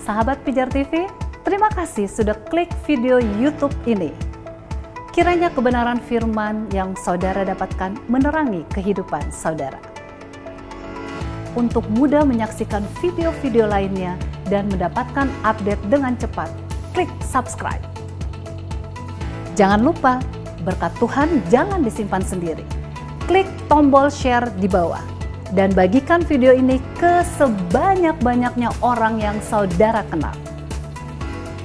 Sahabat Pijar TV, terima kasih sudah klik video YouTube ini. Kiranya kebenaran firman yang saudara dapatkan menerangi kehidupan saudara. Untuk mudah menyaksikan video-video lainnya dan mendapatkan update dengan cepat, klik subscribe. Jangan lupa, berkat Tuhan jangan disimpan sendiri. Klik tombol share di bawah dan bagikan video ini ke sebanyak-banyaknya orang yang saudara kenal.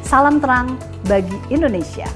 Salam terang bagi Indonesia.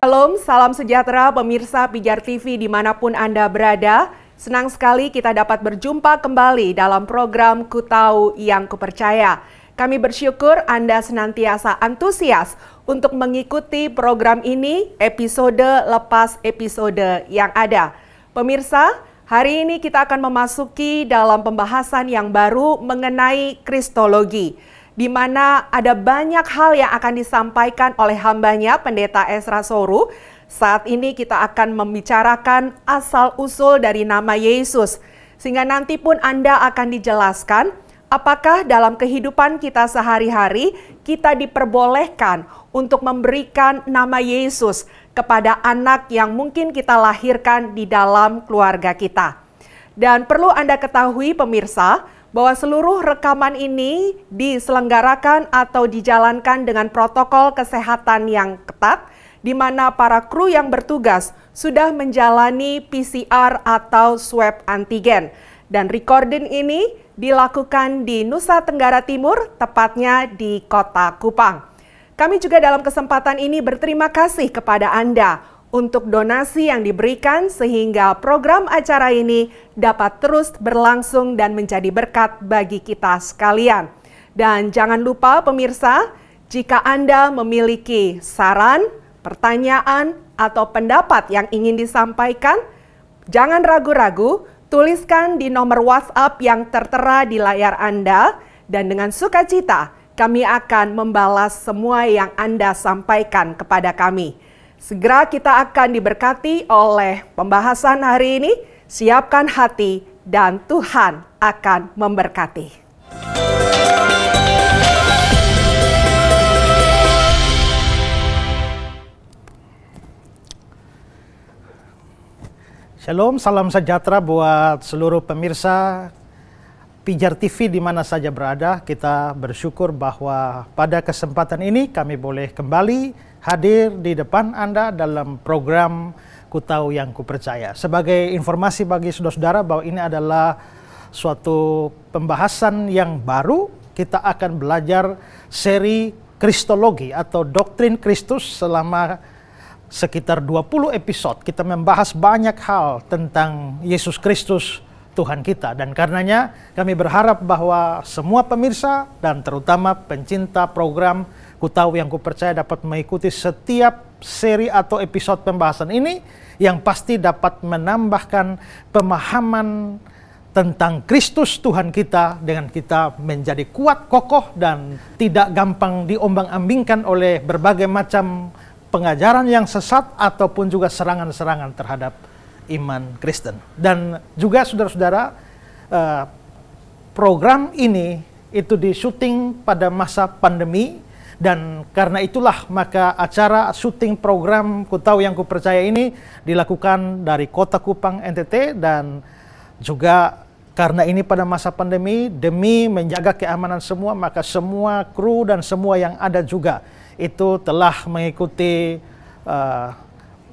Shalom, salam sejahtera pemirsa Pijar TV dimanapun Anda berada. Senang sekali kita dapat berjumpa kembali dalam program Ku Tahu Yang Kupercaya. Kami bersyukur Anda senantiasa antusias untuk mengikuti program ini episode lepas episode yang ada. Pemirsa, hari ini kita akan memasuki dalam pembahasan yang baru mengenai Kristologi, di mana ada banyak hal yang akan disampaikan oleh hambanya Pendeta Ezra Soru. Saat ini kita akan membicarakan asal-usul dari nama Yesus, sehingga nanti pun Anda akan dijelaskan apakah dalam kehidupan kita sehari-hari kita diperbolehkan untuk memberikan nama Yesus kepada anak yang mungkin kita lahirkan di dalam keluarga kita. Dan perlu Anda ketahui pemirsa, bahwa seluruh rekaman ini diselenggarakan atau dijalankan dengan protokol kesehatan yang ketat, di mana para kru yang bertugas sudah menjalani PCR atau swab antigen. Dan recording ini dilakukan di Nusa Tenggara Timur, tepatnya di Kota Kupang. Kami juga dalam kesempatan ini berterima kasih kepada Anda untuk donasi yang diberikan sehingga program acara ini dapat terus berlangsung dan menjadi berkat bagi kita sekalian. Dan jangan lupa pemirsa, jika Anda memiliki saran, pertanyaan, atau pendapat yang ingin disampaikan, jangan ragu-ragu, tuliskan di nomor WhatsApp yang tertera di layar Anda, dan dengan sukacita kami akan membalas semua yang Anda sampaikan kepada kami. Segera kita akan diberkati oleh pembahasan hari ini. Siapkan hati dan Tuhan akan memberkati. Shalom, salam sejahtera buat seluruh pemirsa Pijar TV di mana saja berada. Kita bersyukur bahwa pada kesempatan ini kami boleh kembali hadir di depan Anda dalam program Ku Tahu Yang Kupercaya. Sebagai informasi bagi saudara-saudara bahwa ini adalah suatu pembahasan yang baru, kita akan belajar seri Kristologi atau Doktrin Kristus selama sekitar 20 episode. Kita membahas banyak hal tentang Yesus Kristus Tuhan kita, dan karenanya kami berharap bahwa semua pemirsa dan terutama pencinta program Ku Tahu Yang Kupercaya dapat mengikuti setiap seri atau episode pembahasan ini yang pasti dapat menambahkan pemahaman tentang Kristus Tuhan kita dengan kita menjadi kuat, kokoh, dan tidak gampang diombang-ambingkan oleh berbagai macam pengajaran yang sesat ataupun juga serangan-serangan terhadap iman Kristen. Dan juga saudara-saudara, program ini itu di-syuting pada masa pandemi, dan karena itulah maka acara syuting program Ku Tahu Yang Kupercaya ini dilakukan dari Kota Kupang, NTT, dan juga karena ini pada masa pandemi, demi menjaga keamanan semua, maka semua kru dan semua yang ada juga itu telah mengikuti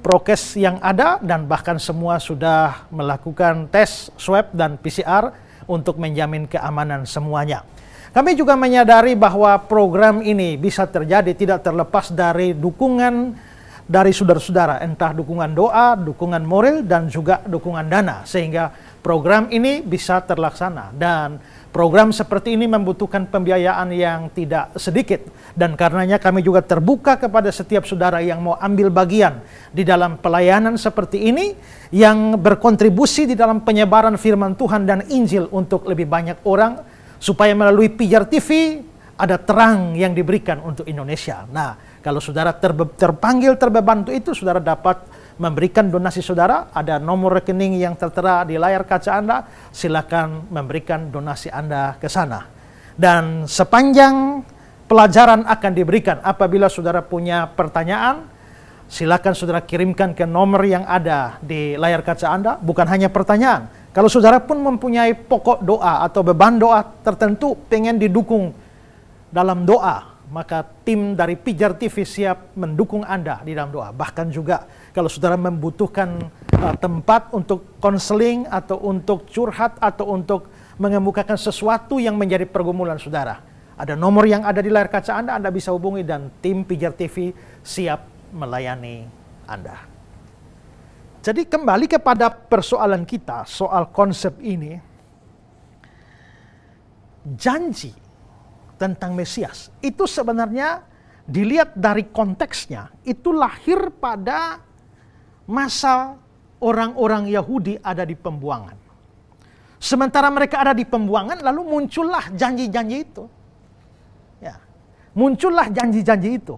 prokes yang ada, dan bahkan semua sudah melakukan tes swab dan PCR untuk menjamin keamanan semuanya. Kami juga menyadari bahwa program ini bisa terjadi tidak terlepas dari dukungan dari saudara-saudara, entah dukungan doa, dukungan moral, dan juga dukungan dana, sehingga program ini bisa terlaksana. Dan program seperti ini membutuhkan pembiayaan yang tidak sedikit, dan karenanya kami juga terbuka kepada setiap saudara yang mau ambil bagian di dalam pelayanan seperti ini, yang berkontribusi di dalam penyebaran firman Tuhan dan Injil untuk lebih banyak orang, supaya melalui Pijar TV ada terang yang diberikan untuk Indonesia. Nah, kalau saudara terpanggil, terbantu itu, saudara dapat memberikan donasi saudara, ada nomor rekening yang tertera di layar kaca Anda, silakan memberikan donasi Anda ke sana. Dan sepanjang pelajaran akan diberikan, apabila saudara punya pertanyaan, silakan saudara kirimkan ke nomor yang ada di layar kaca Anda. Bukan hanya pertanyaan, kalau saudara pun mempunyai pokok doa atau beban doa tertentu, pengen didukung dalam doa, maka tim dari Pijar TV siap mendukung Anda di dalam doa. Bahkan juga kalau saudara membutuhkan tempat untuk konseling atau untuk curhat atau untuk mengemukakan sesuatu yang menjadi pergumulan saudara, ada nomor yang ada di layar kaca Anda bisa hubungi dan tim Pijar TV siap melayani Anda. Jadi kembali kepada persoalan kita soal konsep ini, janji tentang Mesias itu sebenarnya dilihat dari konteksnya, itu lahir pada masa orang-orang Yahudi ada di pembuangan. Sementara mereka ada di pembuangan, lalu muncullah janji-janji itu. Ya, muncullah janji-janji itu.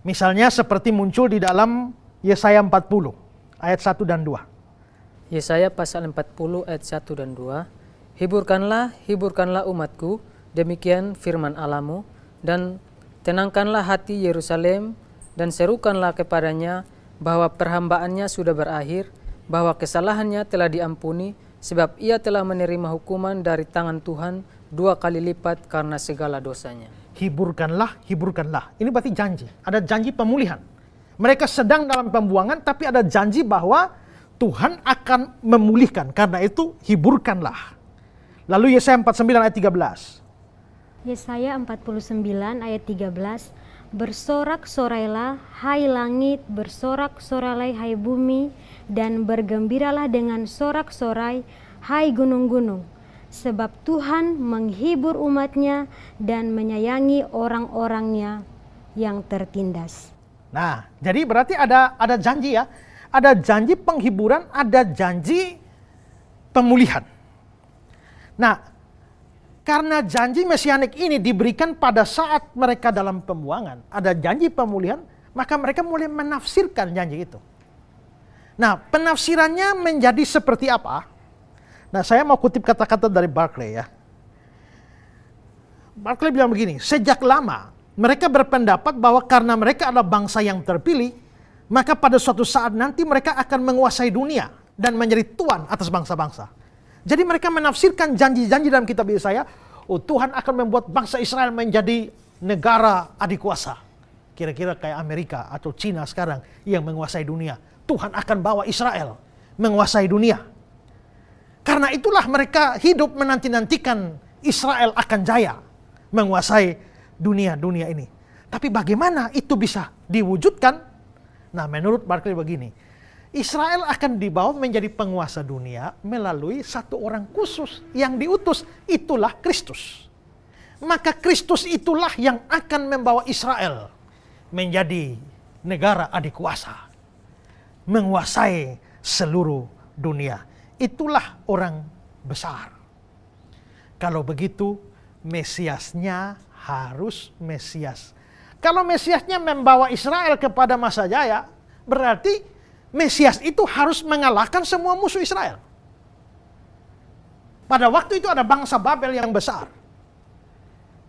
Misalnya seperti muncul di dalam Yesaya 40 ayat 1 dan 2. Yesaya pasal 40 ayat 1 dan 2. Hiburkanlah umatku, demikian firman Allahmu, dan tenangkanlah hati Yerusalem, dan serukanlah kepadanya bahwa perhambaannya sudah berakhir, bahwa kesalahannya telah diampuni, sebab ia telah menerima hukuman dari tangan Tuhan 2 kali lipat karena segala dosanya. Hiburkanlah, hiburkanlah. Ini berarti janji. Ada janji pemulihan. Mereka sedang dalam pembuangan, tapi ada janji bahwa Tuhan akan memulihkan. Karena itu, hiburkanlah. Lalu Yesaya 49 ayat 13. Yesaya 49 ayat 13. Bersorak-sorailah, hai langit, bersorak-sorailah, hai bumi, dan bergembiralah dengan sorak-sorai, hai gunung-gunung. Sebab Tuhan menghibur umatnya dan menyayangi orang-orangnya yang tertindas. Nah, jadi berarti ada janji ya. Ada janji penghiburan, ada janji pemulihan. Nah, karena janji mesianik ini diberikan pada saat mereka dalam pembuangan, ada janji pemulihan, maka mereka mulai menafsirkan janji itu. Nah, penafsirannya menjadi seperti apa? Nah, saya mau kutip kata-kata dari Barclay ya. Barclay bilang begini, sejak lama mereka berpendapat bahwa karena mereka adalah bangsa yang terpilih, maka pada suatu saat nanti mereka akan menguasai dunia dan menjadi tuan atas bangsa-bangsa. Jadi mereka menafsirkan janji-janji dalam kitab Yesaya, oh Tuhan akan membuat bangsa Israel menjadi negara adikuasa. Kira-kira kayak Amerika atau Cina sekarang yang menguasai dunia. Tuhan akan bawa Israel menguasai dunia. Karena itulah mereka hidup menanti-nantikan Israel akan jaya menguasai dunia ini. Tapi bagaimana itu bisa diwujudkan? Nah, menurut Barclay begini, Israel akan dibawa menjadi penguasa dunia melalui satu orang khusus yang diutus, itulah Kristus. Maka Kristus itulah yang akan membawa Israel menjadi negara adikuasa, menguasai seluruh dunia. Itulah orang besar. Kalau begitu, Mesiasnya harus Mesias. Kalau Mesiasnya membawa Israel kepada masa jaya, berarti Mesias itu harus mengalahkan semua musuh Israel. Pada waktu itu ada bangsa Babel yang besar.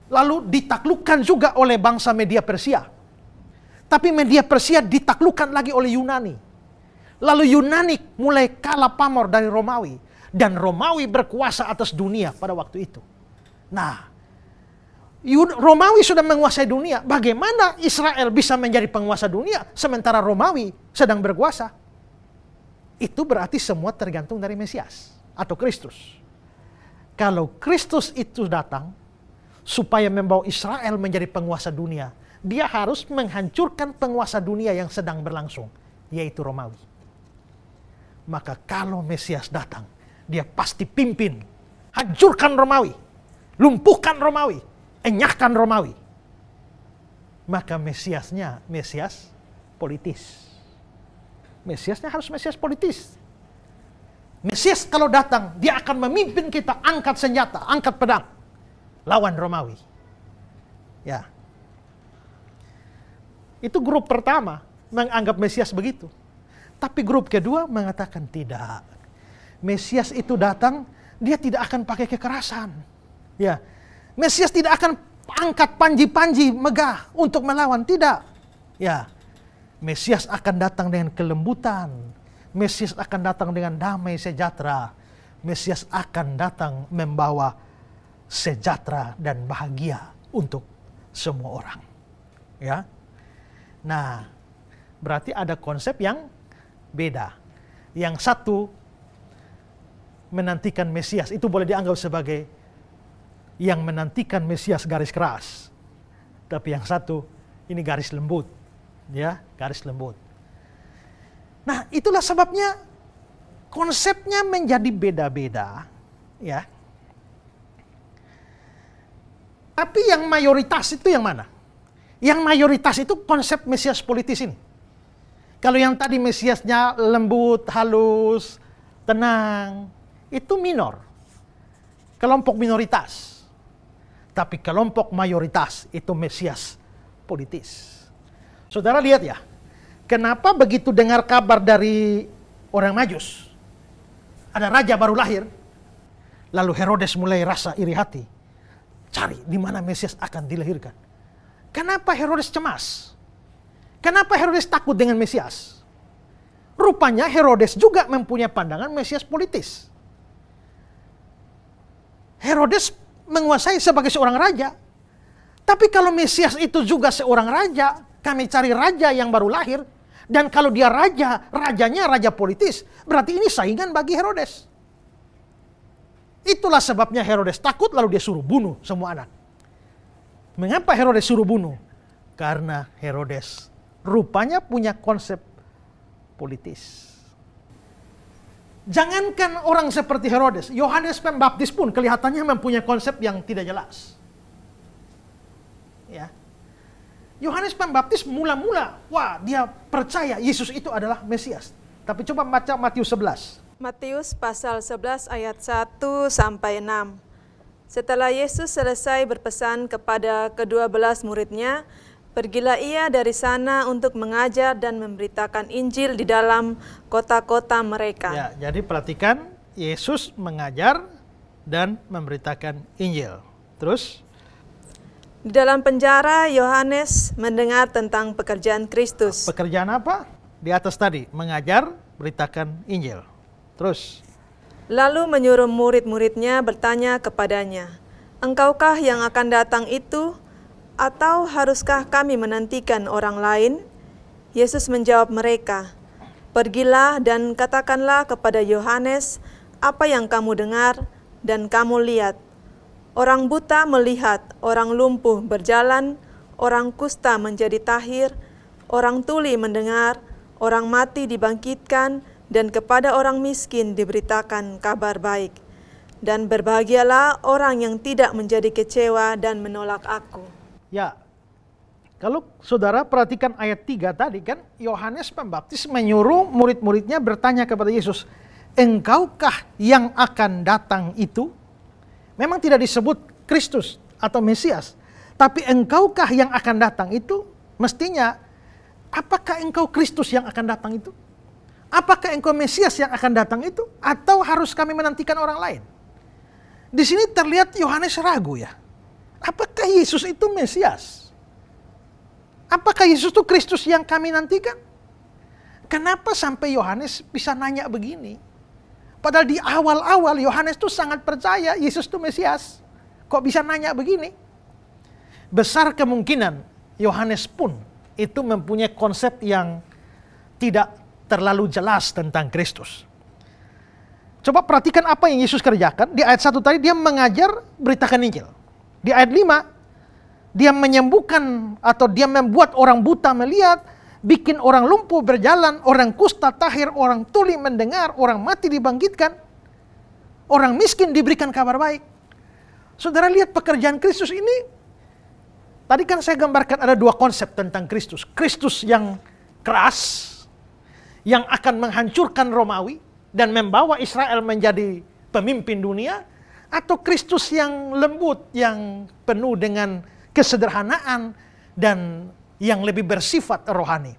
Lalu ditaklukkan juga oleh bangsa Media Persia. Tapi Media Persia ditaklukkan lagi oleh Yunani. Lalu Yunani mulai kalah pamor dari Romawi. Dan Romawi berkuasa atas dunia pada waktu itu. Nah, Romawi sudah menguasai dunia. Bagaimana Israel bisa menjadi penguasa dunia sementara Romawi sedang berkuasa? Itu berarti semua tergantung dari Mesias atau Kristus. Kalau Kristus itu datang supaya membawa Israel menjadi penguasa dunia, dia harus menghancurkan penguasa dunia yang sedang berlangsung, yaitu Romawi. Maka kalau Mesias datang, dia pasti pimpin, hancurkan Romawi, lumpuhkan Romawi, enyahkan Romawi. Maka Mesiasnya Mesias politis. Mesiasnya harus Mesias politis. Mesias kalau datang, dia akan memimpin kita angkat senjata, angkat pedang, lawan Romawi. Ya. Itu grup pertama menganggap Mesias begitu. Tapi grup kedua mengatakan tidak. Mesias itu datang, dia tidak akan pakai kekerasan. Ya, Mesias tidak akan angkat panji-panji megah untuk melawan, tidak. Ya, Mesias akan datang dengan kelembutan. Mesias akan datang dengan damai sejahtera. Mesias akan datang membawa sejahtera dan bahagia untuk semua orang. Ya. Nah, berarti ada konsep yang beda. Yang satu menantikan Mesias, itu boleh dianggap sebagai yang menantikan Mesias garis keras. Tapi yang satu ini garis lembut. Ya, garis lembut. Nah, itulah sebabnya konsepnya menjadi beda-beda, ya. Tapi yang mayoritas itu yang mana? Yang mayoritas itu konsep Mesias politis ini. Kalau yang tadi Mesiasnya lembut, halus, tenang, itu minor. Kelompok minoritas. Tapi kelompok mayoritas itu Mesias politis. Saudara lihat ya, kenapa begitu dengar kabar dari orang Majus, ada raja baru lahir, lalu Herodes mulai rasa iri hati, cari di mana Mesias akan dilahirkan. Kenapa Herodes cemas? Kenapa Herodes takut dengan Mesias? Rupanya Herodes juga mempunyai pandangan Mesias politis. Herodes menguasai sebagai seorang raja. Tapi kalau Mesias itu juga seorang raja, kami cari raja yang baru lahir. Dan kalau dia raja, rajanya raja politis, berarti ini saingan bagi Herodes. Itulah sebabnya Herodes takut, lalu dia suruh bunuh semua anak. Mengapa Herodes suruh bunuh? Karena Herodes rupanya punya konsep politis. Jangankan orang seperti Herodes, Yohanes Pembaptis pun kelihatannya mempunyai konsep yang tidak jelas. Ya. Yohanes Pembaptis mula-mula, wah, dia percaya Yesus itu adalah Mesias. Tapi coba baca Matius 11. Matius pasal 11 ayat 1 sampai 6. Setelah Yesus selesai berpesan kepada ke-12 muridnya, pergilah ia dari sana untuk mengajar dan memberitakan Injil di dalam kota-kota mereka. Ya, jadi perhatikan, Yesus mengajar dan memberitakan Injil. Terus? Di dalam penjara, Yohanes mendengar tentang pekerjaan Kristus. Pekerjaan apa? Di atas tadi, mengajar, beritakan Injil. Terus? Lalu menyuruh murid-muridnya bertanya kepadanya, "Engkaukah yang akan datang itu, atau haruskah kami menantikan orang lain?" Yesus menjawab mereka, "Pergilah dan katakanlah kepada Yohanes apa yang kamu dengar dan kamu lihat. Orang buta melihat, orang lumpuh berjalan, orang kusta menjadi tahir, orang tuli mendengar, orang mati dibangkitkan, dan kepada orang miskin diberitakan kabar baik. Dan berbahagialah orang yang tidak menjadi kecewa dan menolak aku." Ya, kalau saudara perhatikan ayat 3 tadi kan, Yohanes Pembaptis menyuruh murid-muridnya bertanya kepada Yesus, "Engkaukah yang akan datang itu?" Memang tidak disebut Kristus atau Mesias, tapi engkaukah yang akan datang itu? Mestinya, apakah engkau Kristus yang akan datang itu? Apakah engkau Mesias yang akan datang itu? Atau harus kami menantikan orang lain? Di sini terlihat Yohanes ragu ya. Apakah Yesus itu Mesias? Apakah Yesus itu Kristus yang kami nantikan? Kenapa sampai Yohanes bisa nanya begini? Padahal di awal-awal Yohanes itu sangat percaya Yesus itu Mesias. Kok bisa nanya begini? Besar kemungkinan Yohanes pun itu mempunyai konsep yang tidak terlalu jelas tentang Kristus. Coba perhatikan apa yang Yesus kerjakan. Di ayat 1 tadi dia mengajar, beritakan Injil. Di ayat 5 dia menyembuhkan atau dia membuat orang buta melihat, bikin orang lumpuh berjalan, orang kusta tahir, orang tuli mendengar, orang mati dibangkitkan, orang miskin diberikan kabar baik. Saudara lihat pekerjaan Kristus ini. Tadi kan saya gambarkan ada dua konsep tentang Kristus. Kristus yang keras, yang akan menghancurkan Romawi dan membawa Israel menjadi pemimpin dunia, atau Kristus yang lembut, yang penuh dengan kesederhanaan dan yang lebih bersifat rohani.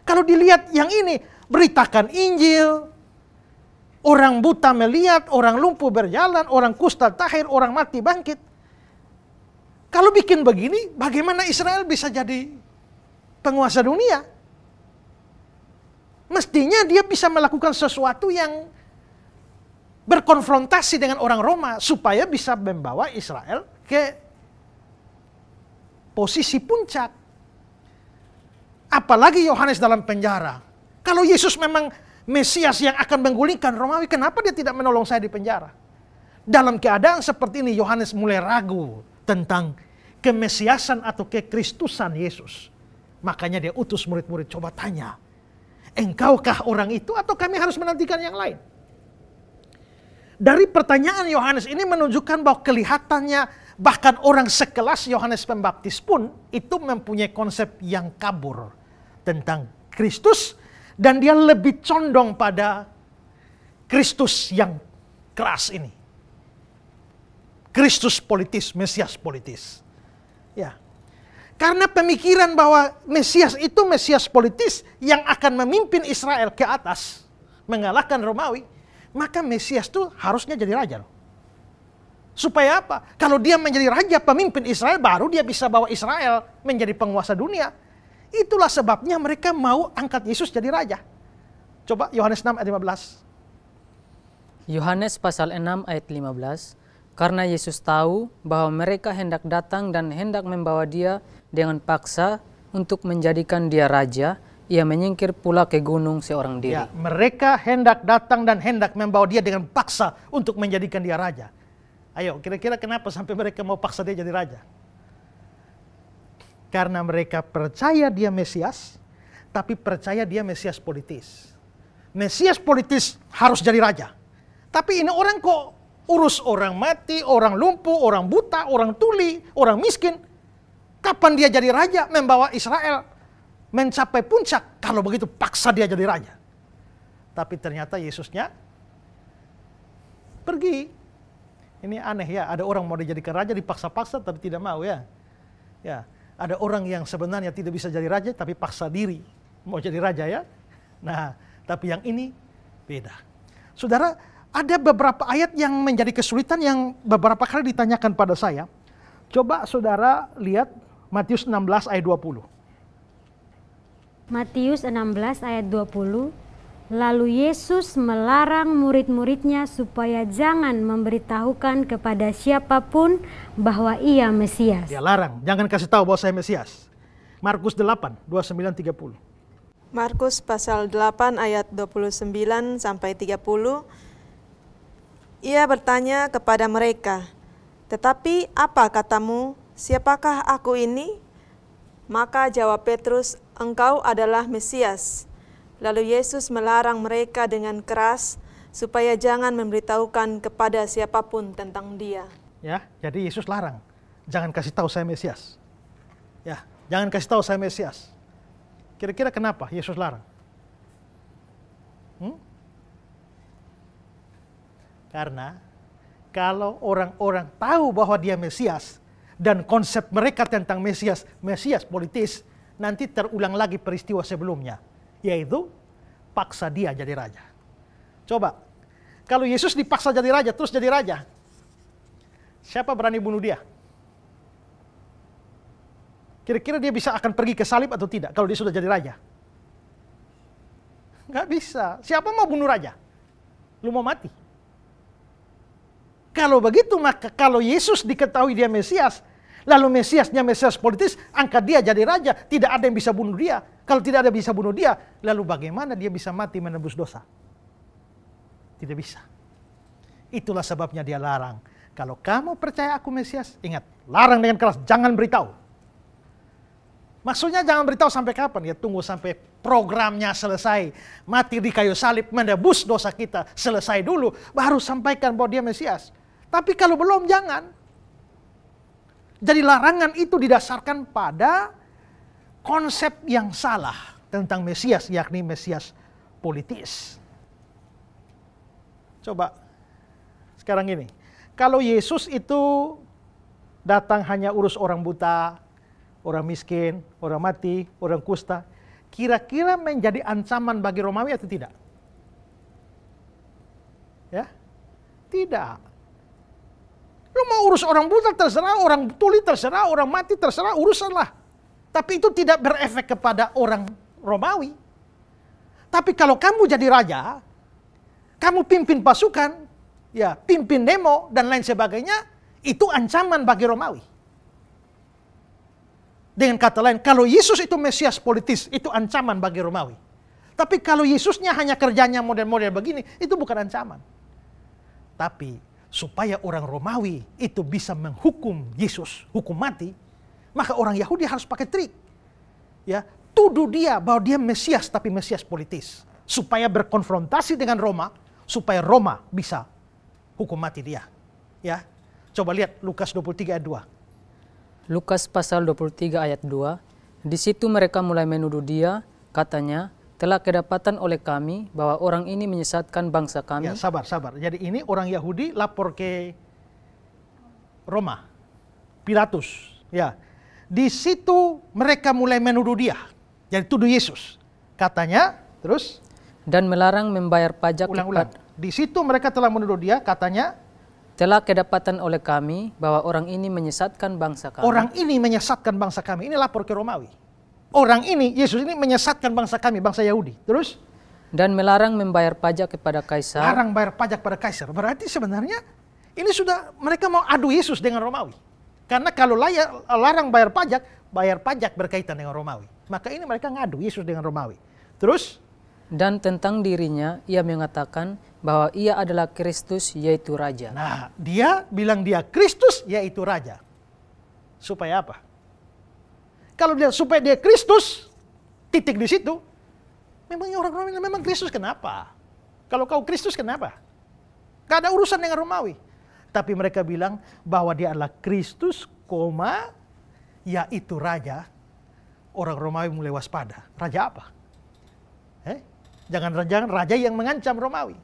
Kalau dilihat yang ini, beritakan Injil, orang buta melihat, orang lumpuh berjalan, orang kusta tahir, orang mati bangkit. Kalau bikin begini, bagaimana Israel bisa jadi penguasa dunia? Mestinya dia bisa melakukan sesuatu yang berkonfrontasi dengan orang Roma supaya bisa membawa Israel ke posisi puncak. Apalagi Yohanes dalam penjara. Kalau Yesus memang Mesias yang akan menggulingkan Romawi, kenapa dia tidak menolong saya di penjara? Dalam keadaan seperti ini Yohanes mulai ragu tentang kemesiasan atau kekristusan Yesus. Makanya dia utus murid-murid, coba tanya, engkaukah orang itu atau kami harus menantikan yang lain? Dari pertanyaan Yohanes ini menunjukkan bahwa kelihatannya bahkan orang sekelas Yohanes Pembaptis pun itu mempunyai konsep yang kabur tentang Kristus, dan dia lebih condong pada Kristus yang keras ini. Kristus politis, Mesias politis. Ya. Karena pemikiran bahwa Mesias itu Mesias politis yang akan memimpin Israel ke atas, mengalahkan Romawi, maka Mesias itu harusnya jadi raja. Supaya apa? Kalau dia menjadi raja pemimpin Israel, baru dia bisa bawa Israel menjadi penguasa dunia. Itulah sebabnya mereka mau angkat Yesus jadi raja. Coba Yohanes 6 ayat 15. Yohanes pasal 6 ayat 15. Karena Yesus tahu bahwa mereka hendak datang dan hendak membawa dia dengan paksa untuk menjadikan dia raja, ia menyingkir pula ke gunung seorang diri. Ya, mereka hendak datang dan hendak membawa dia dengan paksa untuk menjadikan dia raja. Ayo, kira-kira kenapa sampai mereka mau paksa dia jadi raja? Karena mereka percaya dia Mesias, tapi percaya dia Mesias politis. Mesias politis harus jadi raja. Tapi ini orang kok urus orang mati, orang lumpuh, orang buta, orang tuli, orang miskin. Kapan dia jadi raja membawa Israel mencapai puncak? Kalau begitu paksa dia jadi raja. Tapi ternyata Yesusnya pergi. Ini aneh ya, ada orang mau dijadikan raja dipaksa-paksa tapi tidak mau ya. Ya, ada orang yang sebenarnya tidak bisa jadi raja tapi paksa diri mau jadi raja ya. Nah, tapi yang ini beda. Saudara, ada beberapa ayat yang menjadi kesulitan yang beberapa kali ditanyakan pada saya. Coba saudara lihat Matius 16 ayat 20. Matius 16 ayat 20. Lalu Yesus melarang murid-muridnya supaya jangan memberitahukan kepada siapapun bahwa ia Mesias. Dia larang, jangan kasih tahu bahwa saya Mesias. Markus 8, 29-30. Markus pasal 8 ayat 29 sampai 30. Ia bertanya kepada mereka, "Tetapi apa katamu, siapakah aku ini?" Maka jawab Petrus, "Engkau adalah Mesias." Lalu Yesus melarang mereka dengan keras supaya jangan memberitahukan kepada siapapun tentang dia. Ya, jadi Yesus larang, jangan kasih tahu saya Mesias. Ya, jangan kasih tahu saya Mesias. Kira-kira kenapa Yesus larang? Karena kalau orang-orang tahu bahwa dia Mesias dan konsep mereka tentang Mesias, Mesias politis, nanti terulang lagi peristiwa sebelumnya, yaitu paksa dia jadi raja. Coba, kalau Yesus dipaksa jadi raja, terus jadi raja, siapa berani bunuh dia? Kira-kira dia bisa akan pergi ke salib atau tidak kalau dia sudah jadi raja? Nggak bisa. Siapa mau bunuh raja? Lu mau mati. Kalau begitu, maka kalau Yesus diketahui dia Mesias, lalu Mesiasnya Mesias politis, angkat dia jadi raja, tidak ada yang bisa bunuh dia. Kalau tidak ada yang bisa bunuh dia, lalu bagaimana dia bisa mati menebus dosa? Tidak bisa. Itulah sebabnya dia larang. Kalau kamu percaya aku Mesias, ingat, larang dengan keras, jangan beritahu. Maksudnya jangan beritahu sampai kapan? Ya tunggu sampai programnya selesai. Mati di kayu salib, menebus dosa kita, selesai dulu, baru sampaikan bahwa dia Mesias. Tapi kalau belum, jangan. Jadi larangan itu didasarkan pada konsep yang salah tentang Mesias, yakni Mesias politis. Coba sekarang ini, kalau Yesus itu datang hanya urus orang buta, orang miskin, orang mati, orang kusta, kira-kira menjadi ancaman bagi Romawi atau tidak? Ya, tidak. Lu mau urus orang buta terserah, orang tuli terserah, orang mati terserah, urusanlah. Tapi itu tidak berefek kepada orang Romawi. Tapi kalau kamu jadi raja, kamu pimpin pasukan, ya pimpin demo dan lain sebagainya, itu ancaman bagi Romawi. Dengan kata lain, kalau Yesus itu Mesias politis, itu ancaman bagi Romawi. Tapi kalau Yesusnya hanya kerjanya model-model begini, itu bukan ancaman. Tapi supaya orang Romawi itu bisa menghukum Yesus, hukum mati, maka orang Yahudi harus pakai trik. Ya, tuduh dia bahwa dia Mesias, tapi Mesias politis. Supaya berkonfrontasi dengan Roma, supaya Roma bisa hukum mati dia. Ya, coba lihat Lukas 23 ayat 2. Lukas pasal 23 ayat 2, di situ mereka mulai menuduh dia, katanya, telah kedapatan oleh kami bahwa orang ini menyesatkan bangsa kami. Ya, sabar. Jadi ini orang Yahudi lapor ke Roma, Pilatus. Ya, di situ mereka mulai menuduh dia, jadi tuduh Yesus. Katanya, terus? Dan melarang membayar pajak. Ulang-ulang. Di situ mereka telah menuduh dia, katanya, telah kedapatan oleh kami bahwa orang ini menyesatkan bangsa kami. Orang ini menyesatkan bangsa kami. Ini lapor ke Romawi. Orang ini, Yesus ini menyesatkan bangsa kami, bangsa Yahudi. Terus? Dan melarang membayar pajak kepada kaisar. Larang bayar pajak pada kaisar. Berarti sebenarnya ini sudah mereka mau adu Yesus dengan Romawi. Karena kalau larang bayar pajak berkaitan dengan Romawi. Maka ini mereka ngadu Yesus dengan Romawi. Terus? Dan tentang dirinya, ia mengatakan bahwa ia adalah Kristus, yaitu Raja. Nah, dia bilang dia Kristus, yaitu Raja. Supaya apa? Kalau dia supaya dia Kristus, titik di situ, memangnya orang Romawi memang Kristus kenapa? Kalau kau Kristus kenapa? Gak ada urusan dengan Romawi. Tapi mereka bilang bahwa dia adalah Kristus, yaitu Raja. Orang Romawi mulai waspada. Raja apa? Jangan raja yang mengancam Romawi.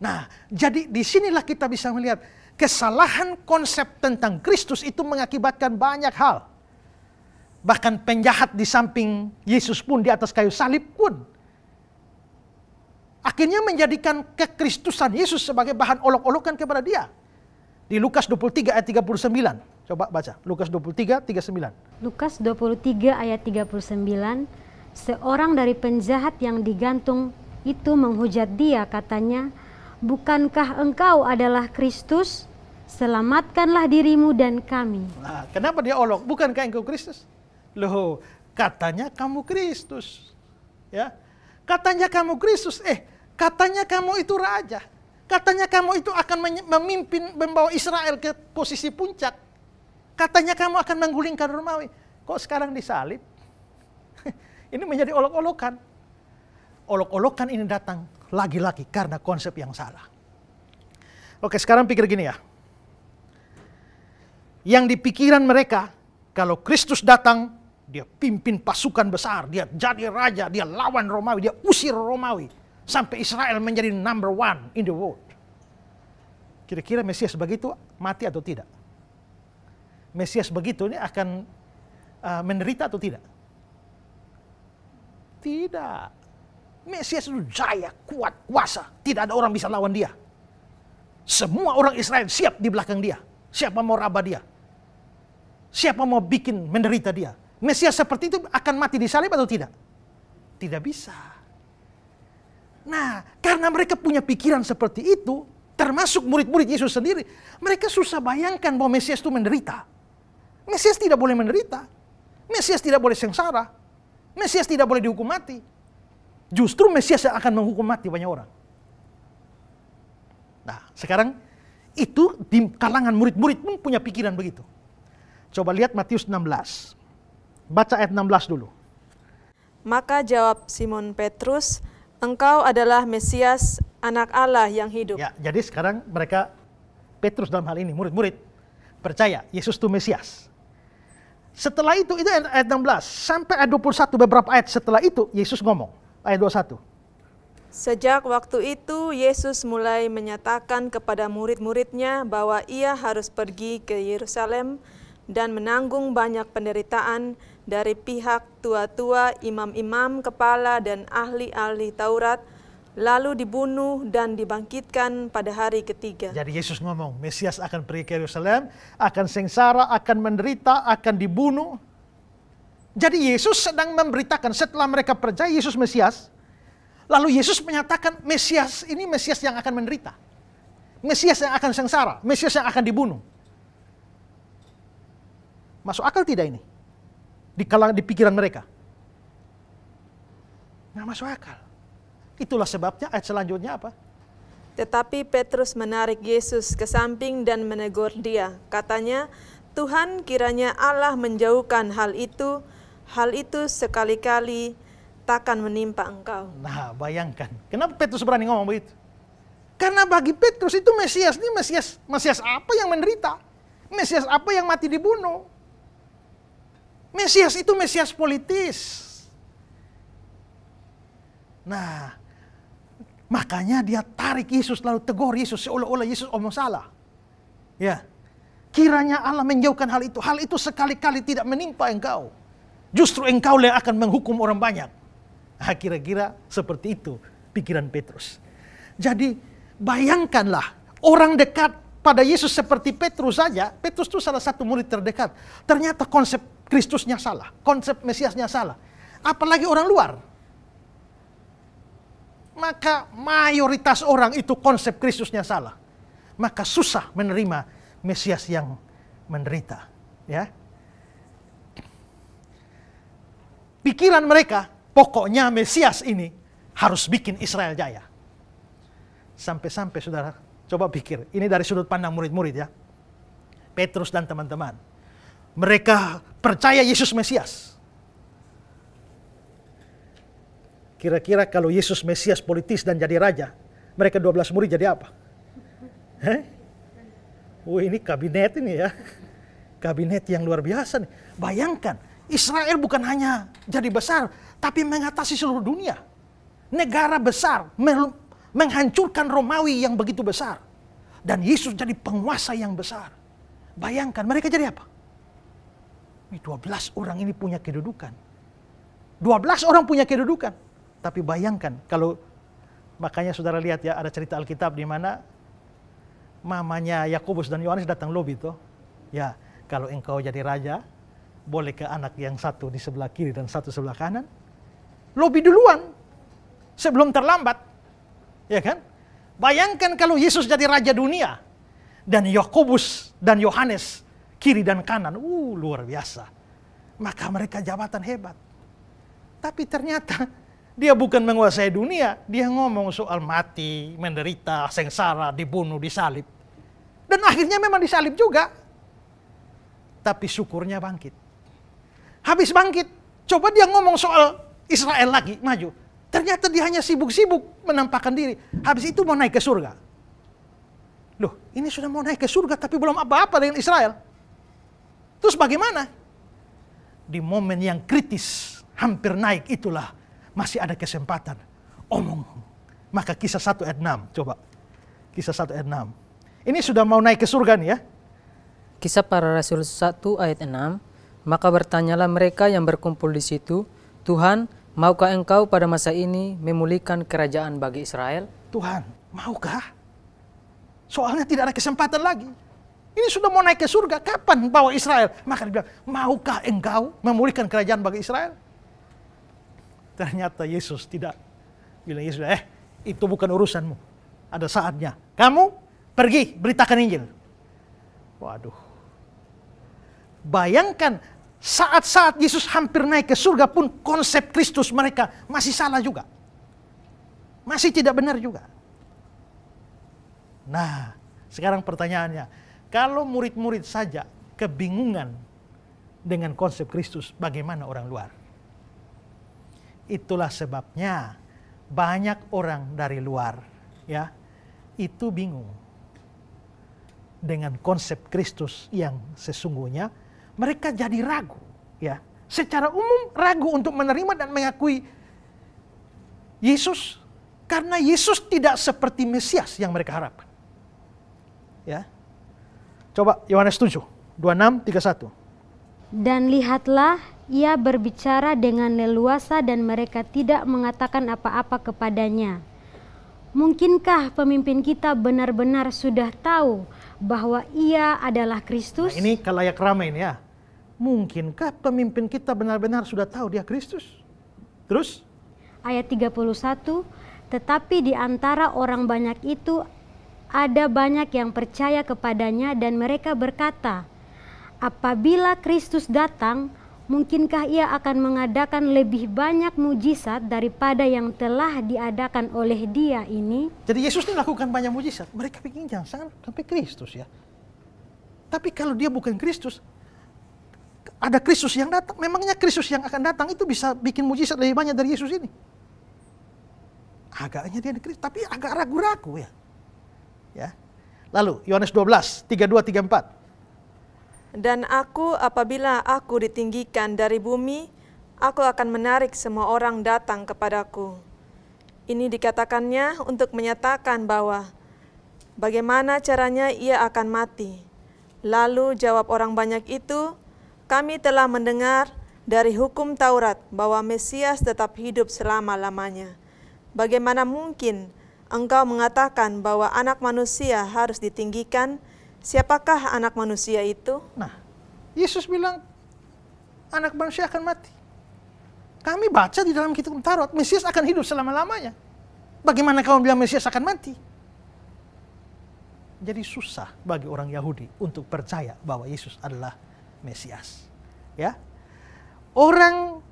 Nah, jadi disinilah kita bisa melihat kesalahan konsep tentang Kristus itu mengakibatkan banyak hal. Bahkan penjahat di samping Yesus pun di atas kayu salib pun akhirnya menjadikan kekristusan Yesus sebagai bahan olok-olokan kepada dia. Di Lukas 23 ayat 39. Coba baca, Lukas 23, 39. Lukas 23 ayat 39, seorang dari penjahat yang digantung itu menghujat dia, katanya, bukankah engkau adalah Kristus? Selamatkanlah dirimu dan kami. Nah, kenapa dia olok? Bukankah engkau Kristus? Loh, katanya kamu Kristus. Ya, katanya kamu Kristus. Katanya kamu itu raja. Katanya kamu itu akan memimpin, membawa Israel ke posisi puncak. Katanya kamu akan menggulingkan Romawi. Kok sekarang disalib? Ini menjadi olok-olokan. Olok-olokan ini datang lagi-lagi karena konsep yang salah. Oke, sekarang pikir gini ya. Yang di pikiran mereka, kalau Kristus datang, dia pimpin pasukan besar, dia jadi raja, dia lawan Romawi, dia usir Romawi. Sampai Israel menjadi number one in the world. Kira-kira Mesias begitu mati atau tidak? Mesias begitu ini akan menderita atau tidak? Tidak. Mesias itu jaya, kuat, kuasa. Tidak ada orang bisa lawan dia. Semua orang Israel siap di belakang dia. Siapa mau raba dia? Siapa mau bikin menderita dia? Mesias seperti itu akan mati di salib atau tidak? Tidak bisa. Nah, karena mereka punya pikiran seperti itu, termasuk murid-murid Yesus sendiri, mereka susah bayangkan bahwa Mesias itu menderita. Mesias tidak boleh menderita. Mesias tidak boleh sengsara. Mesias tidak boleh dihukum mati. Justru Mesias yang akan menghukum mati banyak orang. Nah, sekarang itu di kalangan murid-murid pun punya pikiran begitu. Coba lihat Matius 16. Baca ayat 16 dulu. Maka jawab Simon Petrus, engkau adalah Mesias, anak Allah yang hidup. Ya, jadi sekarang mereka, Petrus dalam hal ini, murid-murid, percaya Yesus itu Mesias. Setelah itu ayat 16, sampai ayat 21, beberapa ayat setelah itu, Yesus ngomong, ayat 21. Sejak waktu itu, Yesus mulai menyatakan kepada murid-muridnya bahwa ia harus pergi ke Yerusalem dan menanggung banyak penderitaan dari pihak tua-tua, imam-imam, kepala, dan ahli-ahli Taurat, lalu dibunuh dan dibangkitkan pada hari ketiga. Jadi Yesus ngomong, Mesias akan pergi ke Yerusalem, akan sengsara, akan menderita, akan dibunuh. Jadi Yesus sedang memberitakan setelah mereka percaya Yesus Mesias, lalu Yesus menyatakan Mesias ini Mesias yang akan menderita. Mesias yang akan sengsara, Mesias yang akan dibunuh. Masuk akal tidak ini? Di pikiran mereka. Nggak masuk akal. Itulah sebabnya ayat selanjutnya apa? Tetapi Petrus menarik Yesus ke samping dan menegur dia. Katanya, Tuhan, kiranya Allah menjauhkan hal itu sekali-kali takkan menimpa engkau. Nah, bayangkan. Kenapa Petrus berani ngomong begitu? Karena bagi Petrus itu Mesias ini Mesias apa yang menderita? Mesias apa yang mati dibunuh? Mesias itu Mesias politis. Nah, makanya dia tarik Yesus lalu tegur Yesus seolah-olah Yesus omong salah. Ya. Kiranya Allah menjauhkan hal itu sekali-kali tidak menimpa engkau. Justru engkau yang akan menghukum orang banyak. Nah, kira-kira seperti itu pikiran Petrus. Jadi bayangkanlah orang dekat pada Yesus seperti Petrus saja. Petrus itu salah satu murid terdekat. Ternyata konsep Kristusnya salah, konsep Mesiasnya salah. Apalagi orang luar. Maka mayoritas orang itu konsep Kristusnya salah. Maka susah menerima Mesias yang menderita. Ya. Pikiran mereka, pokoknya Mesias ini harus bikin Israel jaya. Sampai-sampai saudara, coba pikir, ini dari sudut pandang murid-murid ya. Petrus dan teman-teman. Mereka percaya Yesus Mesias. Kira-kira kalau Yesus Mesias politis dan jadi raja, mereka 12 murid jadi apa? Ini kabinet ini ya. Kabinet yang luar biasa nih. Bayangkan, Israel bukan hanya jadi besar, tapi mengatasi seluruh dunia. Negara besar, menghancurkan Romawi yang begitu besar. Dan Yesus jadi penguasa yang besar. Bayangkan, mereka jadi apa? 12 orang ini punya kedudukan. 12 orang punya kedudukan. Tapi bayangkan, kalau makanya saudara lihat ya, ada cerita Alkitab di mana mamanya Yakobus dan Yohanes datang lobi toh. Ya, kalau engkau jadi raja, boleh ke anak yang satu di sebelah kiri dan satu sebelah kanan. Lobi duluan, sebelum terlambat. Ya kan? Bayangkan kalau Yesus jadi raja dunia, dan Yakobus dan Yohanes kiri dan kanan, luar biasa. Maka mereka jabatan hebat. Tapi ternyata dia bukan menguasai dunia, dia ngomong soal mati, menderita, sengsara, dibunuh, disalib. Dan akhirnya memang disalib juga. Tapi syukurnya bangkit. Habis bangkit, coba dia ngomong soal Israel lagi, maju. Ternyata dia hanya sibuk-sibuk menampakkan diri. Habis itu mau naik ke surga. Loh, ini sudah mau naik ke surga tapi belum apa-apa dengan Israel. Terus bagaimana? Di momen yang kritis, hampir naik itulah masih ada kesempatan. Omong. Maka kisah 1 ayat 6, coba. Kisah 1 ayat 6. Ini sudah mau naik ke surga nih ya. Kisah Para Rasul 1 ayat 6. Maka bertanyalah mereka yang berkumpul di situ, Tuhan, maukah engkau pada masa ini memulihkan kerajaan bagi Israel? Tuhan, maukah? Soalnya tidak ada kesempatan lagi. Ini sudah mau naik ke surga, kapan bawa Israel? Maka dia bilang, maukah engkau memulihkan kerajaan bagi Israel? Ternyata Yesus tidak bilang, Yesus, itu bukan urusanmu. Ada saatnya. Kamu pergi, beritakan Injil. Waduh. Bayangkan, saat-saat Yesus hampir naik ke surga pun konsep Kristus mereka masih salah juga. Masih tidak benar juga. Nah, sekarang pertanyaannya, kalau murid-murid saja kebingungan dengan konsep Kristus, bagaimana orang luar? Itulah sebabnya banyak orang dari luar ya itu bingung dengan konsep Kristus yang sesungguhnya. Mereka jadi ragu ya. Secara umum ragu untuk menerima dan mengakui Yesus karena Yesus tidak seperti Mesias yang mereka harapkan. Ya. Coba Yohanes 7, 26, 31. Dan lihatlah, Ia berbicara dengan leluasa dan mereka tidak mengatakan apa-apa kepadanya. Mungkinkah pemimpin kita benar-benar sudah tahu bahwa ia adalah Kristus? Nah, ini kalayak ramai ini ya. Mungkinkah pemimpin kita benar-benar sudah tahu dia Kristus? Terus? Ayat 31, tetapi di antara orang banyak itu ada banyak yang percaya kepadanya dan mereka berkata, apabila Kristus datang, mungkinkah ia akan mengadakan lebih banyak mujizat daripada yang telah diadakan oleh dia ini? Jadi Yesus ini lakukan banyak mujizat. Mereka pikir jangan sampai Kristus ya. Tapi kalau dia bukan Kristus, ada Kristus yang datang. Memangnya Kristus yang akan datang itu bisa bikin mujizat lebih banyak dari Yesus ini? Agaknya dia Kristus, tapi agak ragu-ragu ya. Ya. Lalu Yohanes 12, 32-34. Dan aku, apabila aku ditinggikan dari bumi, aku akan menarik semua orang datang kepadaku. Ini dikatakannya untuk menyatakan bahwa bagaimana caranya ia akan mati. Lalu jawab orang banyak itu, kami telah mendengar dari hukum Taurat bahwa Mesias tetap hidup selama-lamanya. Bagaimana mungkin engkau mengatakan bahwa anak manusia harus ditinggikan? Siapakah anak manusia itu? Nah, Yesus bilang anak manusia akan mati. Kami baca di dalam kitab Taurat, Mesias akan hidup selama-lamanya. Bagaimana kamu bilang Mesias akan mati? Jadi susah bagi orang Yahudi untuk percaya bahwa Yesus adalah Mesias. Ya, orang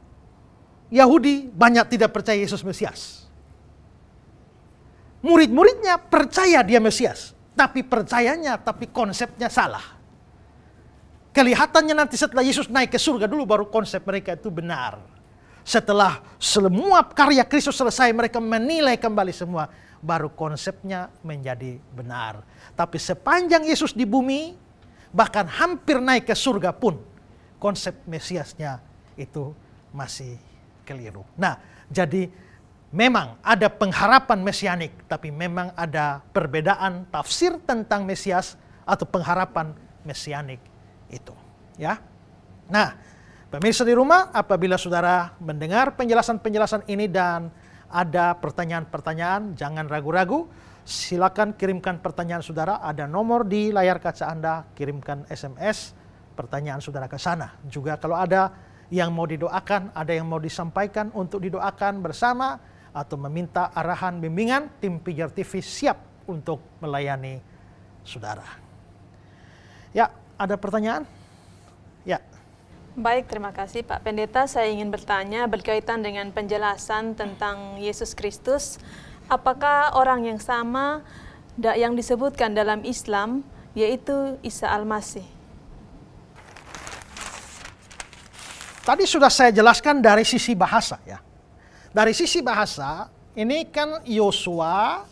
Yahudi banyak tidak percaya Yesus Mesias. Murid-muridnya percaya dia Mesias, tapi konsepnya salah. Kelihatannya nanti setelah Yesus naik ke surga dulu baru konsep mereka itu benar. Setelah semua karya Kristus selesai, mereka menilai kembali semua, baru konsepnya menjadi benar. Tapi sepanjang Yesus di bumi, bahkan hampir naik ke surga pun, konsep Mesiasnya itu masih keliru. Nah, jadi memang ada pengharapan mesianik, tapi memang ada perbedaan tafsir tentang Mesias atau pengharapan mesianik itu. Ya. Nah, pemirsa di rumah, apabila saudara mendengar penjelasan-penjelasan ini dan ada pertanyaan-pertanyaan, jangan ragu-ragu. Silakan kirimkan pertanyaan saudara. Ada nomor di layar kaca Anda, kirimkan SMS pertanyaan saudara ke sana. Juga kalau ada yang mau didoakan, ada yang mau disampaikan untuk didoakan bersama, atau meminta arahan bimbingan, tim Pijar TV siap untuk melayani saudara. Ya, ada pertanyaan? Ya. Baik, terima kasih Pak Pendeta. Saya ingin bertanya berkaitan dengan penjelasan tentang Yesus Kristus. Apakah orang yang sama yang disebutkan dalam Islam, yaitu Isa Al-Masih? Tadi sudah saya jelaskan dari sisi bahasa ya. Dari sisi bahasa, ini kan Yosua,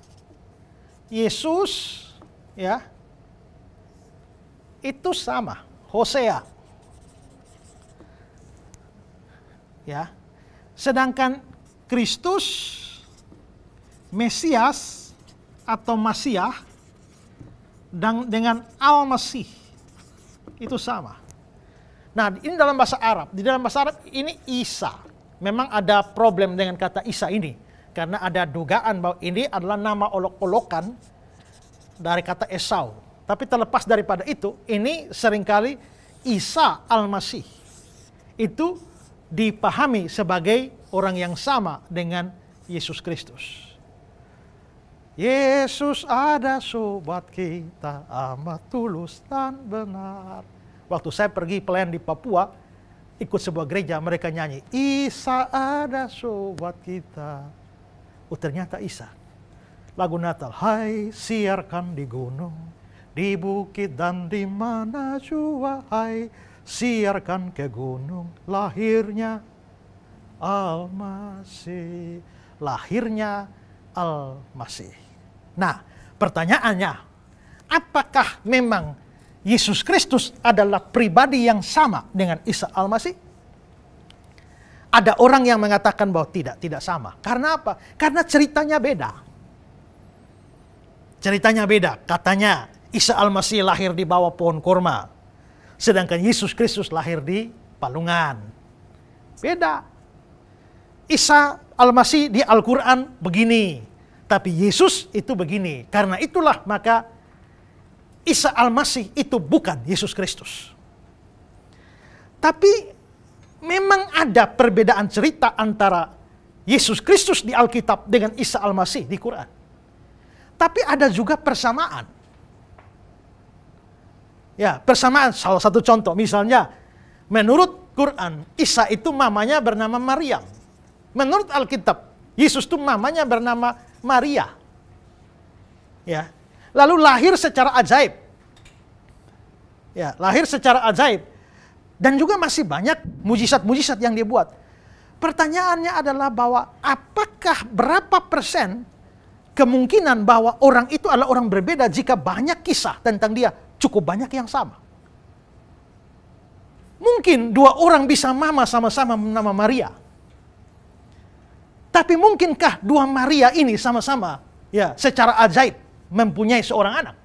Yesus, ya, itu sama, Hosea. Ya. Sedangkan Kristus, Mesias atau Masiah dengan Al-Masih itu sama. Nah, ini dalam bahasa Arab. Di dalam bahasa Arab ini Isa. Memang ada problem dengan kata Isa ini. Karena ada dugaan bahwa ini adalah nama olok-olokan dari kata Esau. Tapi terlepas daripada itu, ini seringkali Isa Al-Masih. Itu dipahami sebagai orang yang sama dengan Yesus Kristus. Yesus ada sobat kita, amat tulus dan benar. Waktu saya pergi pelayan di Papua, ikut sebuah gereja, mereka nyanyi, Isa ada sobat kita. Oh, ternyata Isa. Lagu Natal, hai siarkan di gunung, di bukit dan di mana jua, hai siarkan ke gunung, lahirnya Al-Masih. Lahirnya Al-Masih. Nah, pertanyaannya, apakah memang Yesus Kristus adalah pribadi yang sama dengan Isa Al-Masih? Ada orang yang mengatakan bahwa tidak sama. Karena apa? Karena ceritanya beda. Ceritanya beda. Katanya Isa Al-Masih lahir di bawah pohon kurma. Sedangkan Yesus Kristus lahir di palungan. Beda. Isa Al-Masih di Al-Quran begini, tapi Yesus itu begini. Karena itulah maka Isa Al-Masih itu bukan Yesus Kristus. Tapi memang ada perbedaan cerita antara Yesus Kristus di Alkitab dengan Isa Al-Masih di Quran. Tapi ada juga persamaan. Ya, persamaan. Salah satu contoh misalnya, menurut Quran, Isa itu mamanya bernama Maryam. Menurut Alkitab, Yesus itu mamanya bernama Maria. Ya. Lalu lahir secara ajaib. Ya, lahir secara ajaib. Dan juga masih banyak mujizat-mujizat yang dia buat. Pertanyaannya adalah bahwa apakah berapa persen kemungkinan bahwa orang itu adalah orang berbeda jika banyak kisah tentang dia cukup banyak yang sama. Mungkin dua orang bisa mama sama-sama nama Maria. Tapi mungkinkah dua Maria ini sama-sama ya secara ajaib mempunyai seorang anak?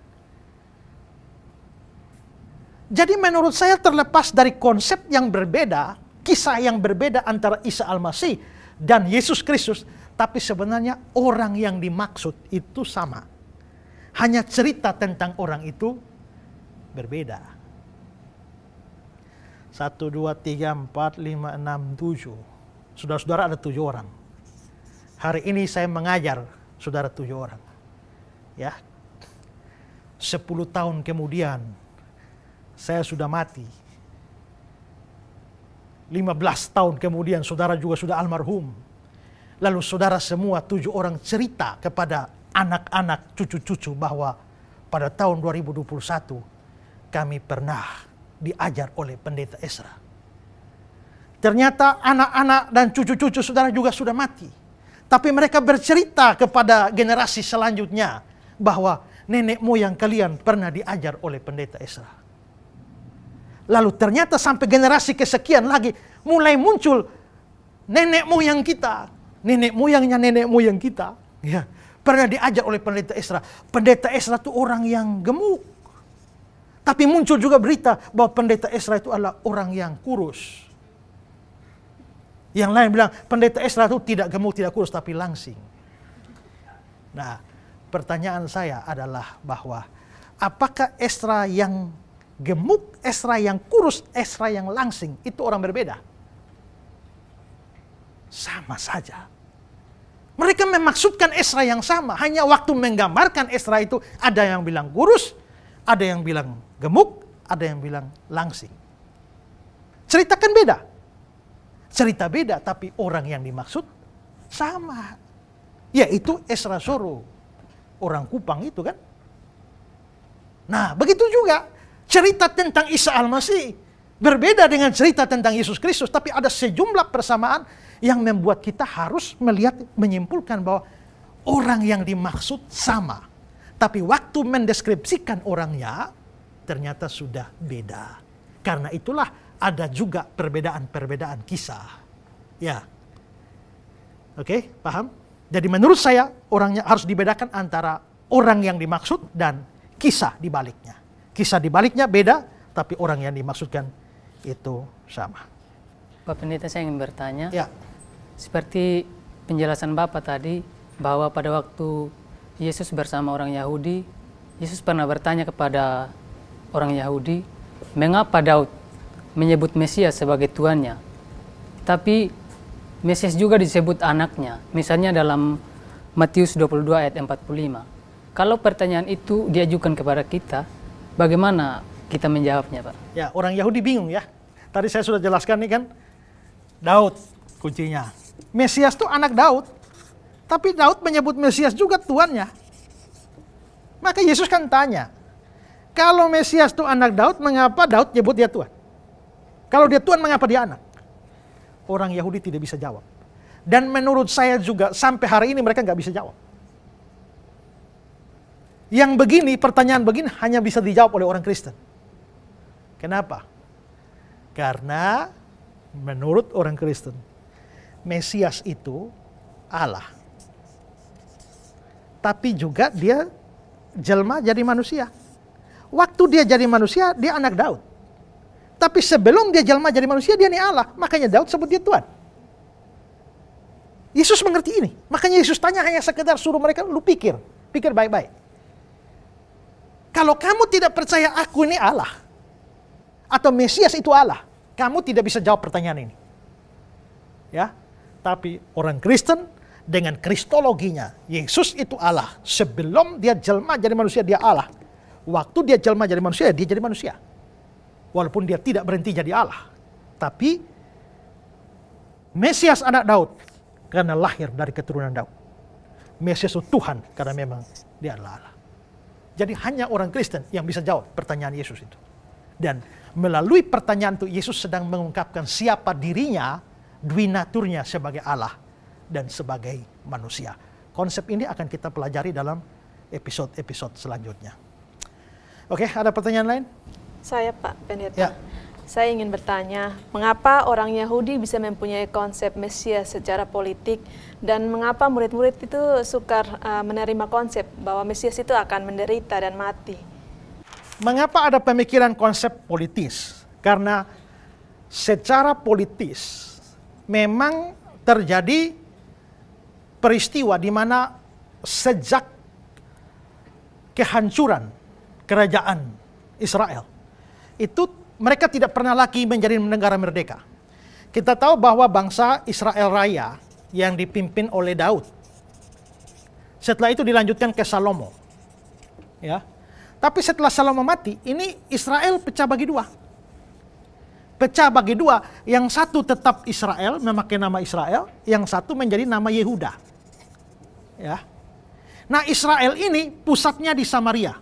Jadi menurut saya terlepas dari konsep yang berbeda, kisah yang berbeda antara Isa Al-Masih dan Yesus Kristus, tapi sebenarnya orang yang dimaksud itu sama. Hanya cerita tentang orang itu berbeda. 1, 2, 3, 4, 5, 6, 7. Saudara-saudara ada 7 orang. Hari ini saya mengajar saudara 7 orang. Ya. 10 tahun kemudian saya sudah mati. 15 tahun kemudian saudara juga sudah almarhum. Lalu saudara semua 7 orang cerita kepada anak-anak cucu-cucu bahwa pada tahun 2021 kami pernah diajar oleh pendeta Ezra. Ternyata anak-anak dan cucu-cucu saudara juga sudah mati. Tapi mereka bercerita kepada generasi selanjutnya bahwa nenek moyang kalian pernah diajar oleh pendeta Ezra. Lalu ternyata sampai generasi kesekian lagi mulai muncul nenek moyang kita, nenek moyangnya nenek moyang kita, ya, pernah diajar oleh pendeta Ezra. Pendeta Ezra itu orang yang gemuk. Tapi muncul juga berita bahwa pendeta Ezra itu adalah orang yang kurus. Yang lain bilang pendeta Ezra itu tidak gemuk, tidak kurus, tapi langsing. Nah, pertanyaan saya adalah bahwa apakah Ezra yang gemuk, Ezra yang kurus, Ezra yang langsing itu orang berbeda? Sama saja. Mereka memaksudkan Ezra yang sama, hanya waktu menggambarkan Ezra itu ada yang bilang kurus, ada yang bilang gemuk, ada yang bilang langsing. Cerita kan beda. Cerita beda, tapi orang yang dimaksud sama. Yaitu Ezra Soro, orang Kupang itu kan. Nah, begitu juga cerita tentang Isa Al-Masih berbeda dengan cerita tentang Yesus Kristus, tapi ada sejumlah persamaan yang membuat kita harus melihat, menyimpulkan bahwa orang yang dimaksud sama. Tapi waktu mendeskripsikan orangnya, ternyata sudah beda. Karena itulah ada juga perbedaan-perbedaan kisah. Ya. Oke, paham? Jadi menurut saya, orangnya harus dibedakan antara orang yang dimaksud dan kisah di baliknya. Kisah di baliknya beda, tapi orang yang dimaksudkan itu sama. Pak Pendeta, saya ingin bertanya. Ya. Seperti penjelasan Bapak tadi, bahwa pada waktu Yesus bersama orang Yahudi, Yesus pernah bertanya kepada orang Yahudi, mengapa Daud menyebut Mesias sebagai Tuannya? Tapi Mesias juga disebut anaknya. Misalnya dalam Matius 22 ayat 45. Kalau pertanyaan itu diajukan kepada kita, bagaimana kita menjawabnya, Pak? Ya, orang Yahudi bingung ya. Tadi saya sudah jelaskan nih kan, Daud kuncinya. Mesias itu anak Daud. Tapi Daud menyebut Mesias juga Tuannya. Maka Yesus kan tanya, kalau Mesias itu anak Daud, mengapa Daud nyebut dia Tuhan? Kalau dia Tuhan, mengapa dia anak? Orang Yahudi tidak bisa jawab. Dan menurut saya juga, sampai hari ini mereka nggak bisa jawab. Yang begini, pertanyaan begini hanya bisa dijawab oleh orang Kristen. Kenapa? Karena menurut orang Kristen, Mesias itu Allah. Tapi juga dia jelma jadi manusia. Waktu dia jadi manusia, dia anak Daud. Tapi sebelum dia jelma jadi manusia, dia ini Allah. Makanya Daud sebut dia Tuhan. Yesus mengerti ini. Makanya Yesus tanya hanya sekedar suruh mereka, lu pikir baik-baik. Kalau kamu tidak percaya aku ini Allah, atau Mesias itu Allah, kamu tidak bisa jawab pertanyaan ini. Ya, tapi orang Kristen dengan kristologinya, Yesus itu Allah. Sebelum dia jelma jadi manusia, dia Allah. Waktu dia jelma jadi manusia, dia jadi manusia. Walaupun dia tidak berhenti jadi Allah. Tapi Mesias anak Daud karena lahir dari keturunan Daud. Mesias itu Tuhan karena memang dia adalah Allah. Jadi hanya orang Kristen yang bisa jawab pertanyaan Yesus itu. Dan melalui pertanyaan itu Yesus sedang mengungkapkan siapa dirinya, dwinaturnya sebagai Allah dan sebagai manusia. Konsep ini akan kita pelajari dalam episode-episode selanjutnya. Oke, ada pertanyaan lain? Saya Pak Pendeta. Ya. Saya ingin bertanya, mengapa orang Yahudi bisa mempunyai konsep Mesias secara politik dan mengapa murid-murid itu sukar menerima konsep bahwa Mesias itu akan menderita dan mati? Mengapa ada pemikiran konsep politis? Karena secara politis memang terjadi peristiwa di mana sejak kehancuran kerajaan Israel itu mereka tidak pernah lagi menjadi negara merdeka. Kita tahu bahwa bangsa Israel Raya yang dipimpin oleh Daud. Setelah itu dilanjutkan ke Salomo. Ya. Tapi setelah Salomo mati, ini Israel pecah bagi dua. Pecah bagi dua, yang satu tetap Israel, memakai nama Israel, yang satu menjadi nama Yehuda. Ya. Nah, Israel ini pusatnya di Samaria.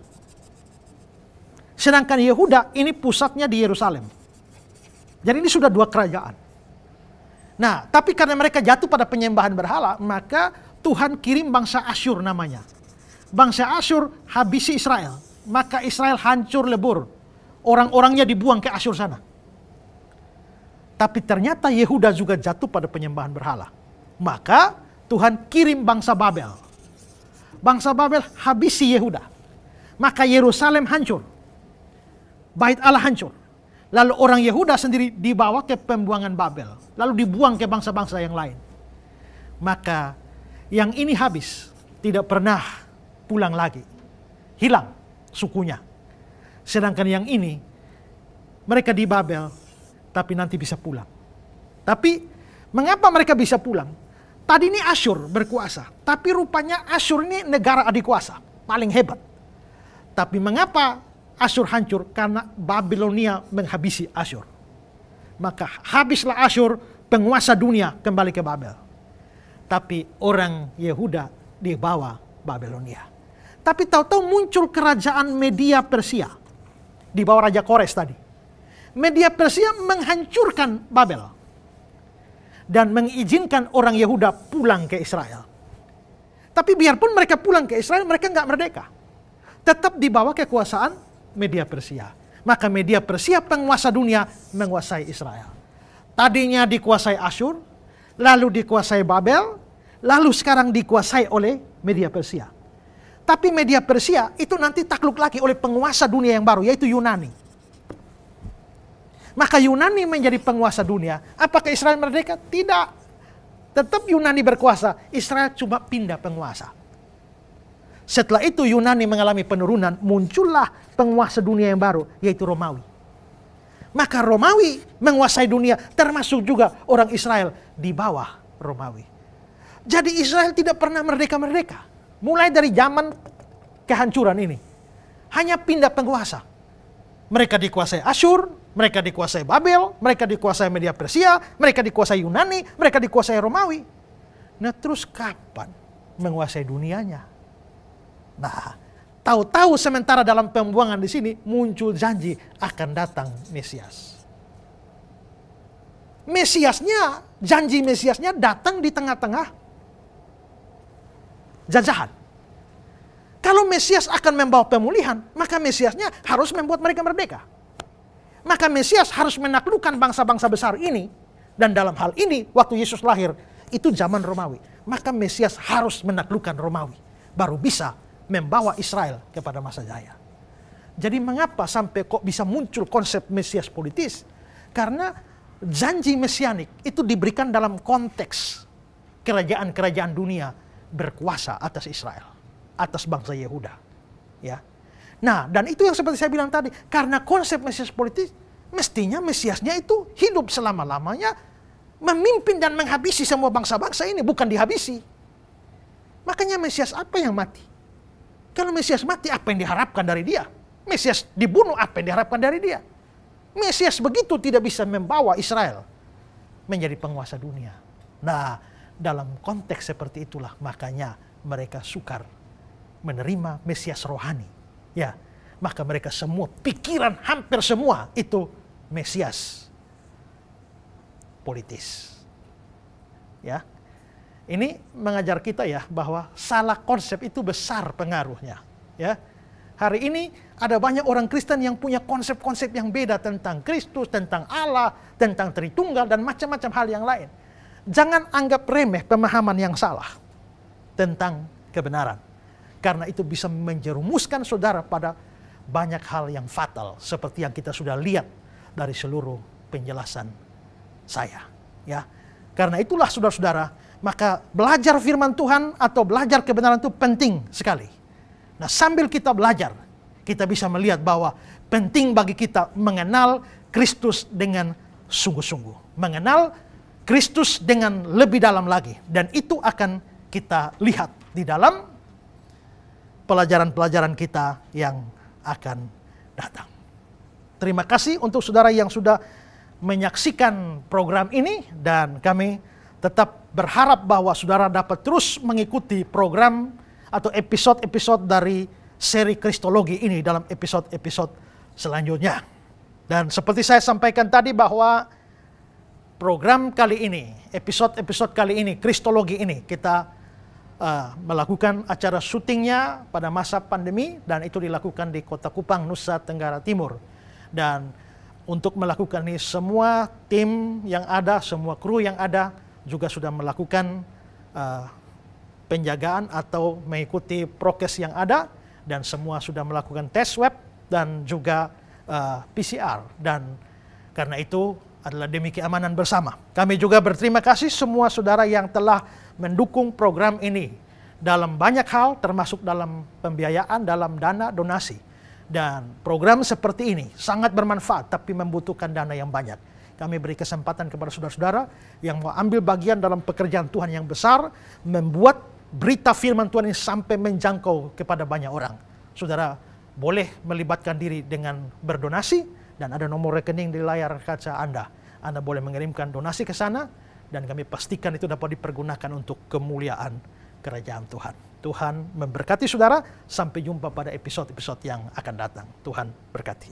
Sedangkan Yehuda ini pusatnya di Yerusalem. Jadi ini sudah dua kerajaan. Nah, tapi karena mereka jatuh pada penyembahan berhala, maka Tuhan kirim bangsa Asyur namanya. Bangsa Asyur habisi Israel. Maka Israel hancur lebur. Orang-orangnya dibuang ke Asyur sana. Tapi ternyata Yehuda juga jatuh pada penyembahan berhala. Maka Tuhan kirim bangsa Babel. Bangsa Babel habisi Yehuda. Maka Yerusalem hancur. Bait Allah hancur. Lalu orang Yehuda sendiri dibawa ke pembuangan Babel. Lalu dibuang ke bangsa-bangsa yang lain. Maka yang ini habis. Tidak pernah pulang lagi. Hilang sukunya. Sedangkan yang ini, mereka di Babel, tapi nanti bisa pulang. Tapi mengapa mereka bisa pulang? Tadi ini Asyur berkuasa. Tapi rupanya Asyur ini negara adikuasa. Paling hebat. Tapi mengapa Asyur hancur? Karena Babilonia menghabisi Asyur. Maka habislah Asyur, penguasa dunia kembali ke Babel. Tapi orang Yehuda dibawa Babilonia. Tapi tahu-tahu muncul kerajaan Media Persia. Di bawah Raja Kores tadi. Media Persia menghancurkan Babel. Dan mengizinkan orang Yehuda pulang ke Israel. Tapi biarpun mereka pulang ke Israel, mereka nggak merdeka. Tetap di bawah kekuasaan Media Persia. Maka Media Persia penguasa dunia menguasai Israel. Tadinya dikuasai Asyur, lalu dikuasai Babel, lalu sekarang dikuasai oleh Media Persia. Tapi Media Persia itu nanti takluk lagi oleh penguasa dunia yang baru, yaitu Yunani. Maka Yunani menjadi penguasa dunia. Apakah Israel merdeka? Tidak. Tetap Yunani berkuasa, Israel cuma pindah penguasa. Setelah itu Yunani mengalami penurunan, muncullah penguasa dunia yang baru, yaitu Romawi. Maka Romawi menguasai dunia, termasuk juga orang Israel di bawah Romawi. Jadi Israel tidak pernah merdeka-merdeka. Mulai dari zaman kehancuran ini. Hanya pindah penguasa. Mereka dikuasai Asyur, mereka dikuasai Babel, mereka dikuasai Media Persia, mereka dikuasai Yunani, mereka dikuasai Romawi. Nah terus kapan menguasai dunianya? Nah, tahu-tahu sementara dalam pembuangan di sini muncul janji akan datang Mesias. Mesiasnya, janji Mesiasnya datang di tengah-tengah jajahan. Kalau Mesias akan membawa pemulihan, maka Mesiasnya harus membuat mereka merdeka. Maka Mesias harus menaklukkan bangsa-bangsa besar ini. Dan dalam hal ini, waktu Yesus lahir, itu zaman Romawi. Maka Mesias harus menaklukkan Romawi. Baru bisa membawa Israel kepada masa jaya. Jadi mengapa sampai kok bisa muncul konsep Mesias politis? Karena janji mesianik itu diberikan dalam konteks kerajaan-kerajaan dunia berkuasa atas Israel, atas bangsa Yehuda. Ya. Nah, dan itu yang seperti saya bilang tadi, karena konsep Mesias politis, mestinya Mesiasnya itu hidup selama-lamanya, memimpin dan menghabisi semua bangsa-bangsa ini, bukan dihabisi. Makanya Mesias apa yang mati? Kalau Mesias mati, apa yang diharapkan dari dia? Mesias dibunuh, apa yang diharapkan dari dia? Mesias begitu tidak bisa membawa Israel menjadi penguasa dunia. Nah, dalam konteks seperti itulah makanya mereka sukar menerima Mesias rohani. Ya, maka mereka semua, pikiran hampir semua itu Mesias politis. Ya, ini mengajar kita ya bahwa salah konsep itu besar pengaruhnya. Ya, hari ini ada banyak orang Kristen yang punya konsep-konsep yang beda tentang Kristus, tentang Allah, tentang Tritunggal, dan macam-macam hal yang lain. Jangan anggap remeh pemahaman yang salah tentang kebenaran. Karena itu bisa menjerumuskan saudara pada banyak hal yang fatal. Seperti yang kita sudah lihat dari seluruh penjelasan saya. Ya. Karena itulah saudara-saudara, maka belajar firman Tuhan atau belajar kebenaran itu penting sekali. Nah, sambil kita belajar, kita bisa melihat bahwa penting bagi kita mengenal Kristus dengan sungguh-sungguh. Mengenal Kristus dengan lebih dalam lagi. Dan itu akan kita lihat di dalam pelajaran-pelajaran kita yang akan datang. Terima kasih untuk saudara yang sudah menyaksikan program ini. Dan kami tetap berharap bahwa saudara dapat terus mengikuti program atau episode-episode dari seri Kristologi ini dalam episode-episode selanjutnya. Dan seperti saya sampaikan tadi bahwa program kali ini, episode-episode kali ini, Kristologi ini, kita melakukan acara syutingnya pada masa pandemi, dan itu dilakukan di Kota Kupang, Nusa Tenggara Timur. Dan untuk melakukan ini, semua tim yang ada, semua kru yang ada juga sudah melakukan penjagaan atau mengikuti prokes yang ada, dan semua sudah melakukan tes swab dan juga PCR. Dan karena itu adalah demi keamanan bersama. Kami juga berterima kasih semua saudara yang telah mendukung program ini dalam banyak hal, termasuk dalam pembiayaan, dalam dana donasi. Dan program seperti ini sangat bermanfaat, tapi membutuhkan dana yang banyak. Kami beri kesempatan kepada saudara-saudara yang mau ambil bagian dalam pekerjaan Tuhan yang besar, membuat berita firman Tuhan ini sampai menjangkau kepada banyak orang. Saudara boleh melibatkan diri dengan berdonasi, dan ada nomor rekening di layar kaca Anda. Anda boleh mengirimkan donasi ke sana, dan kami pastikan itu dapat dipergunakan untuk kemuliaan kerajaan Tuhan. Tuhan memberkati saudara. Sampai jumpa pada episode-episode yang akan datang. Tuhan berkati.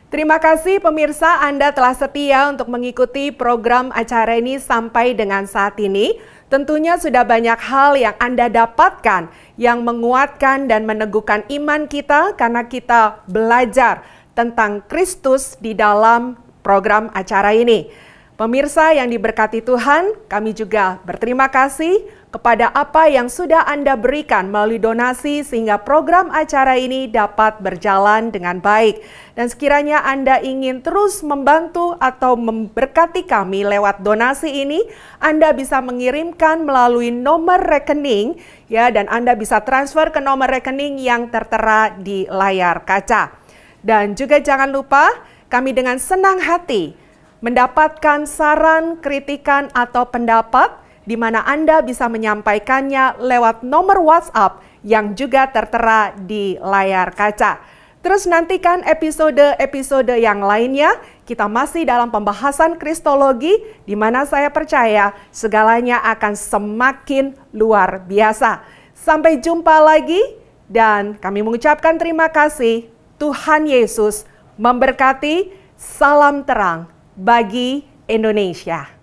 Terima kasih pemirsa, Anda telah setia untuk mengikuti program acara ini sampai dengan saat ini. Tentunya sudah banyak hal yang Anda dapatkan yang menguatkan dan meneguhkan iman kita karena kita belajar tentang Kristus di dalam program acara ini. Pemirsa yang diberkati Tuhan, kami juga berterima kasih kepada apa yang sudah Anda berikan melalui donasi sehingga program acara ini dapat berjalan dengan baik. Dan sekiranya Anda ingin terus membantu atau memberkati kami lewat donasi ini, Anda bisa mengirimkan melalui nomor rekening ya, dan Anda bisa transfer ke nomor rekening yang tertera di layar kaca. Dan juga jangan lupa, kami dengan senang hati mendapatkan saran, kritikan, atau pendapat di mana Anda bisa menyampaikannya lewat nomor WhatsApp yang juga tertera di layar kaca. Terus nantikan episode-episode yang lainnya. Kita masih dalam pembahasan Kristologi, di mana saya percaya segalanya akan semakin luar biasa. Sampai jumpa lagi, dan kami mengucapkan terima kasih. Tuhan Yesus memberkati. Salam terang bagi Indonesia.